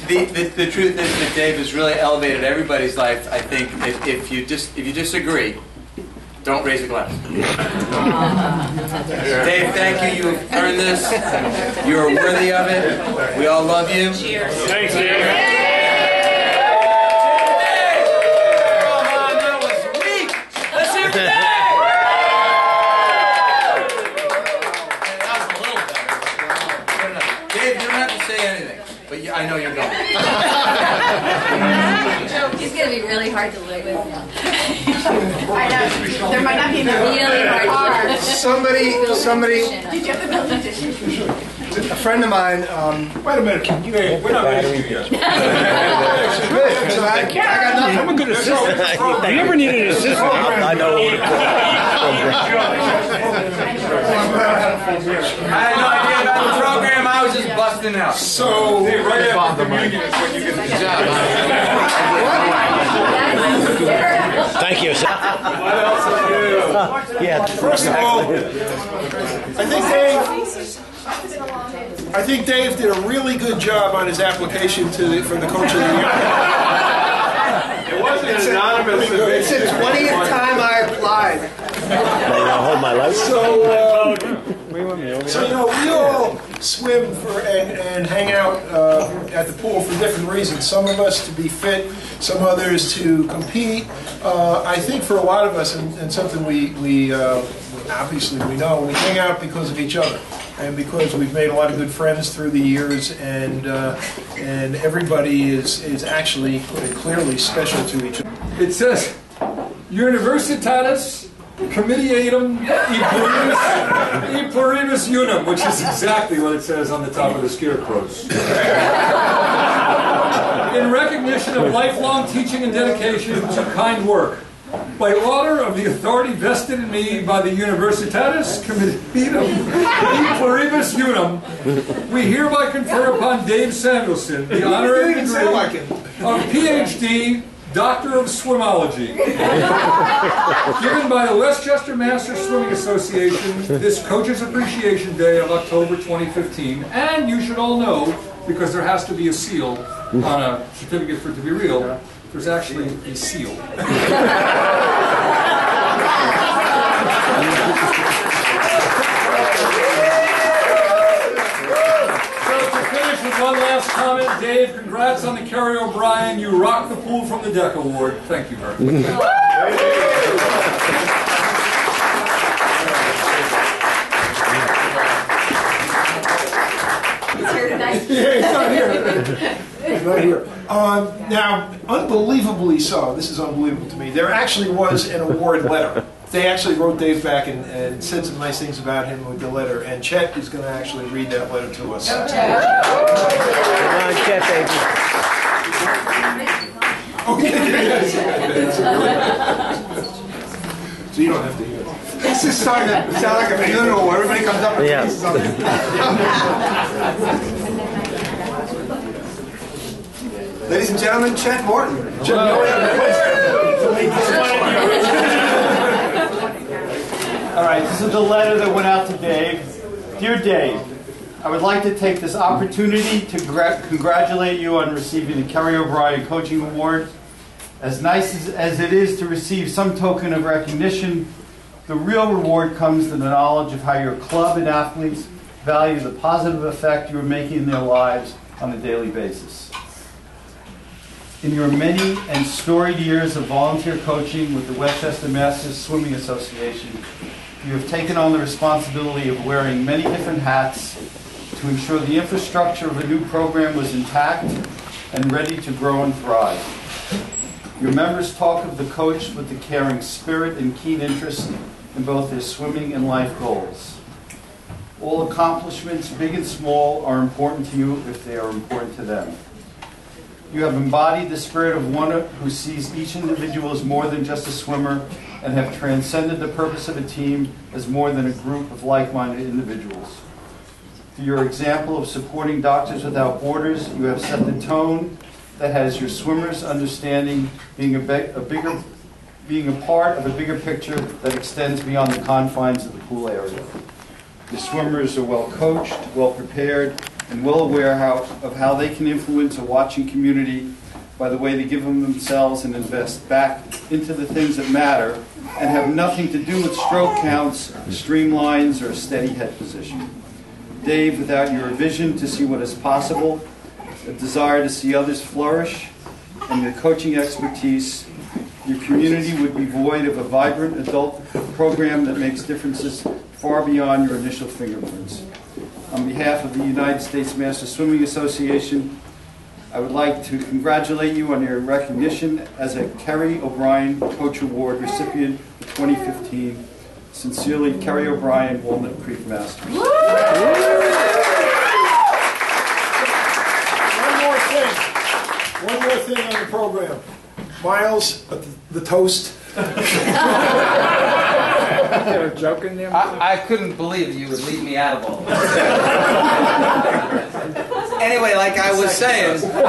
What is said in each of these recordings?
The truth is that Dave has really elevated everybody's life. I think if you disagree, don't raise a glass. Dave, thank you. You've earned this. You are worthy of it. We all love you. Cheers. Thanks, Dave. I know you're going. He's going to be really hard to live with now. I know. There might not be enough. Really hard. Somebody. Did you have the building tissue? A friend of mine. Wait a minute. We're not ready to do yet. Good. So I got nothing. I'm a good assistant. You never need an assistant. I know. I had no idea about the program. I was just busting out. So, right after the meeting is when you get the job. Thank you, sir. What else is new? Yeah. First of all, I think Dave did a really good job on his application for the Coach of the Year. It wasn't anonymous. It's the 20th time I applied. Hold my life. So you know, we all swim and hang out at the pool for different reasons. Some of us to be fit, some others to compete. I think for a lot of us, and something we obviously we know, we hang out because of each other. And because we've made a lot of good friends through the years, and everybody is actually clearly special to each other. It says, Universitatis Comitiatum e pluribus unum, which is exactly what it says on the top of the scarecrows. In recognition of lifelong teaching and dedication to kind work, by order of the authority vested in me by the Universitatis Comitiatum e pluribus unum, we hereby confer upon Dave Samuelsohn the honorary degree of PhD, Doctor of Swimology, given by the Weatchester Master Swimming Association this Coach's Appreciation Day of October 2015. And you should all know, because there has to be a seal on a certificate for it to be real, there's actually a seal. One last comment, Dave. Congrats on the Kerry O'Brien You Rock the Pool from the Deck Award. Thank you very much. He's here tonight. Yeah, he's not here. He's not here. Now, unbelievably so, this is unbelievable to me, there actually was an award letter. They actually wrote Dave back and said some nice things about him with the letter, and Chet is going to actually read that letter to us. Come on, Chet, baby. So you don't have to hear it. This is starting to sound like a funeral where everybody comes up and reads something. Ladies and gentlemen, Chet Morton. All right, this is the letter that went out to Dave. Dear Dave, I would like to take this opportunity to congratulate you on receiving the Kerry O'Brien Coaching Award. As nice as it is to receive some token of recognition, the real reward comes in the knowledge of how your club and athletes value the positive effect you are making in their lives on a daily basis. In your many and storied years of volunteer coaching with the Weatchester Masters Swimming Association, you have taken on the responsibility of wearing many different hats to ensure the infrastructure of a new program was intact and ready to grow and thrive. Your members talk of the coach with the caring spirit and keen interest in both their swimming and life goals. All accomplishments, big and small, are important to you if they are important to them. You have embodied the spirit of one who sees each individual as more than just a swimmer and have transcended the purpose of a team as more than a group of like-minded individuals. Through your example of supporting Doctors Without Borders, you have set the tone that has your swimmers understanding being a part of a bigger picture that extends beyond the confines of the pool area. The swimmers are well coached, well prepared, and well aware of how they can influence a watching community by the way they give them themselves and invest back into the things that matter and have nothing to do with stroke counts, streamlines, or a steady head position. Dave, without your vision to see what is possible, a desire to see others flourish, and your coaching expertise, your community would be void of a vibrant adult program that makes differences far beyond your initial fingerprints. On behalf of the United States Master Swimming Association, I would like to congratulate you on your recognition as a Kerry O'Brien Coach Award recipient for 2015. Sincerely, Kerry O'Brien, Walnut Creek Masters. One more thing on the program. Miles, the toast. There a joke in there? I couldn't believe you would leave me out of all this. Anyway, like I was saying, where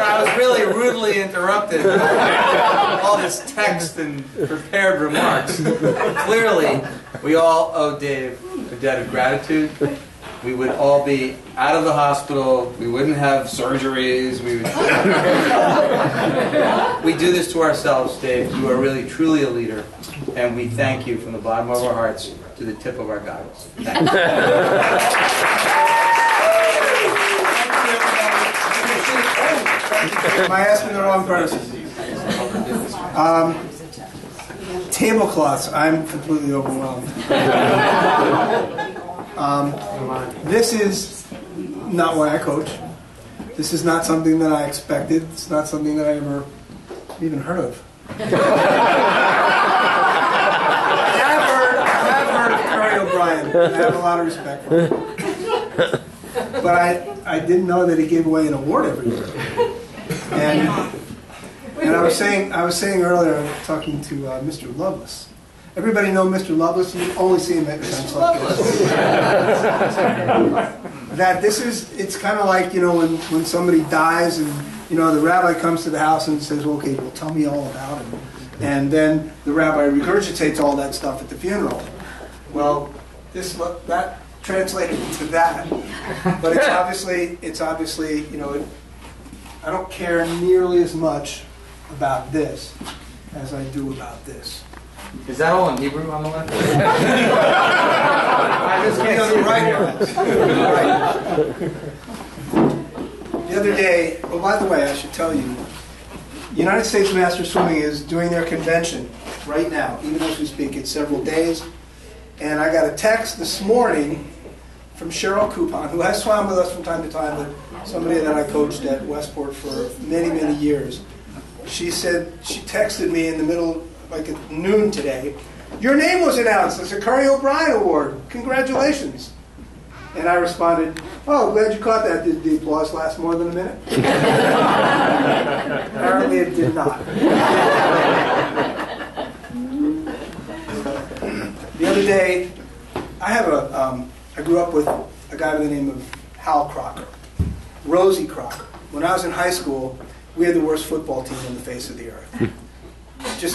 I was really rudely interrupted by all this text and prepared remarks. Clearly, we all owe Dave a debt of gratitude. We would all be out of the hospital. We wouldn't have surgeries. We do this to ourselves, Dave. You are really, truly a leader. And we thank you from the bottom of our hearts to the tip of our goggles. Thank you. Am I asking the wrong person? Tablecloths. I'm completely overwhelmed. This is not why I coach. This is not something that I expected. It's not something that I ever even heard of. I have heard of Kerry O'Brien. I have a lot of respect for him. But I didn't know that he gave away an award every year. And I was saying earlier, talking to Mr. Lovelace. Everybody know Mr. Lovelace? You only see him at events like this. That it's kind of like, when somebody dies and, the rabbi comes to the house and says, well, okay, well, tell me all about him. And then the rabbi regurgitates all that stuff at the funeral. Well, that translated into that. But it's obviously, I don't care nearly as much about this as I do about this. Is that all in Hebrew on the left? I just can't see right. The other day, oh, by the way, I should tell you, United States Master Swimming is doing their convention right now, even as we speak. It's several days. And I got a text this morning from Cheryl Coupon, who has swam with us from time to time, but somebody that I coached at Westport for many, many years. She said, she texted me in the middle, like at noon today, your name was announced as a Kerry O'Brien Award. Congratulations. And I responded, oh, glad you caught that. Did the applause last more than a minute? Apparently it did not. The other day, I grew up with a guy by the name of Hal Crocker, Rosie Crocker. When I was in high school, we had the worst football team on the face of the earth.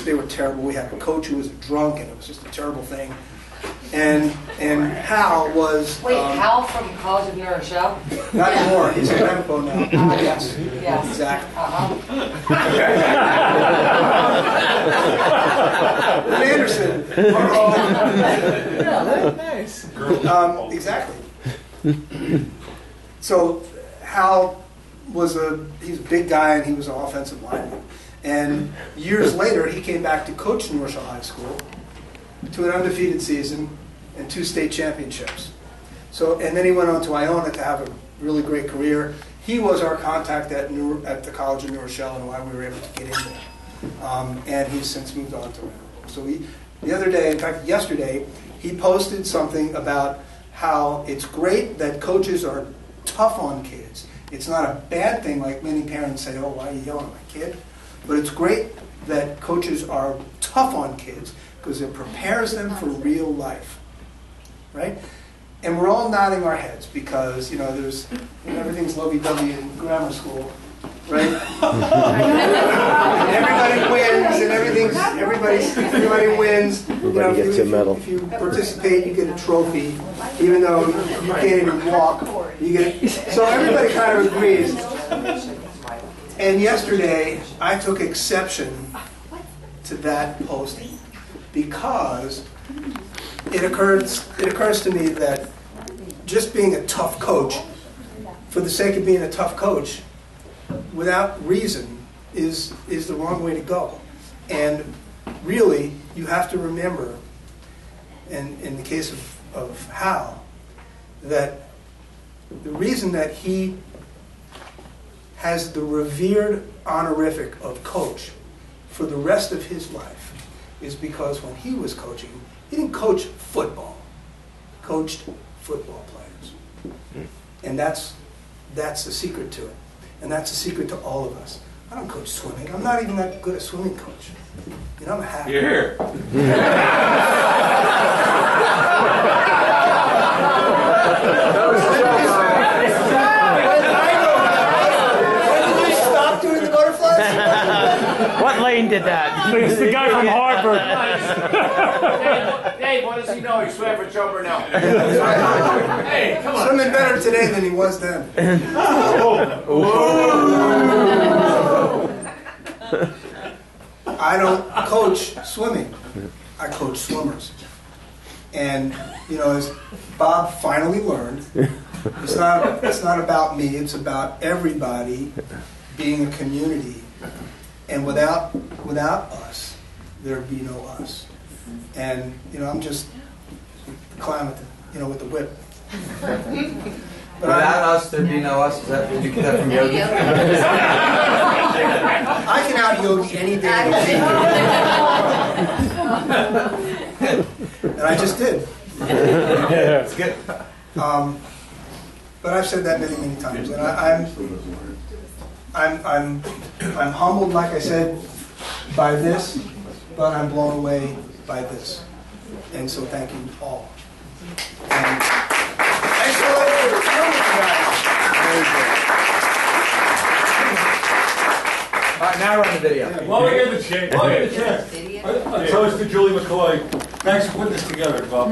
They were terrible. We had a coach who was a drunk, and it was just a terrible thing. And Hal was... Wait, Hal from College of New Rochelle? Not anymore. He's a Remco now. Yes. Yes. Exactly. Anderson. Nice. Exactly. So Hal he's a big guy, and he was an offensive lineman. And years later, he came back to coach New Rochelle High School to an undefeated season and 2 state championships. And then he went on to Iona to have a really great career. He was our contact at the College of New Rochelle and why we were able to get in there. And he's since moved on to Iona. So the other day, in fact yesterday, he posted something about how it's great that coaches are tough on kids. It's not a bad thing like many parents say, oh, why are you yelling at my kid? But it's great that coaches are tough on kids because it prepares them for real life, right? And we're all nodding our heads because, everything's lovey-dovey in grammar school. right? And everybody wins, and everybody wins. Everybody gets a medal. If you participate, you get a trophy, even though you can't even walk. You get so everybody kind of agrees. And yesterday, I took exception to that posting because it occurs to me that just being a tough coach, for the sake of being a tough coach, without reason, is the wrong way to go. And really, you have to remember, and in the case of Hal, that the reason that he has the revered honorific of coach for the rest of his life is because when he was coaching, he didn't coach football. He coached football players. And that's the secret to it. And that's the secret to all of us. I don't coach swimming. I'm not even that good a swimming coach. You know, I'm a hack. You're here. When did you stop doing the butterflies? What lane did that? It's the guy from Harvard. Dave, what does he know? He swam for Chopper now. Hey, come on. Swimming better today than he was then. I don't coach swimming. I coach swimmers. And, you know, as Bob finally learned, it's not about me, it's about everybody being a community. And without us, there'd be no us. And, you know, I'm just climbing, with the whip. But Without us, there'd be no us. Is that, did you get that from Yogi? I can out-yogi any day of the week. And I just did. It's good. But I've said that many, many times. And I'm humbled, like I said, by this, but I'm blown away by this. And so thank you all. And thanks for letting me come with you guys. All right, now run the video. While we get the chance, I toast to Julie McCoy. Thanks for putting this together, Bob.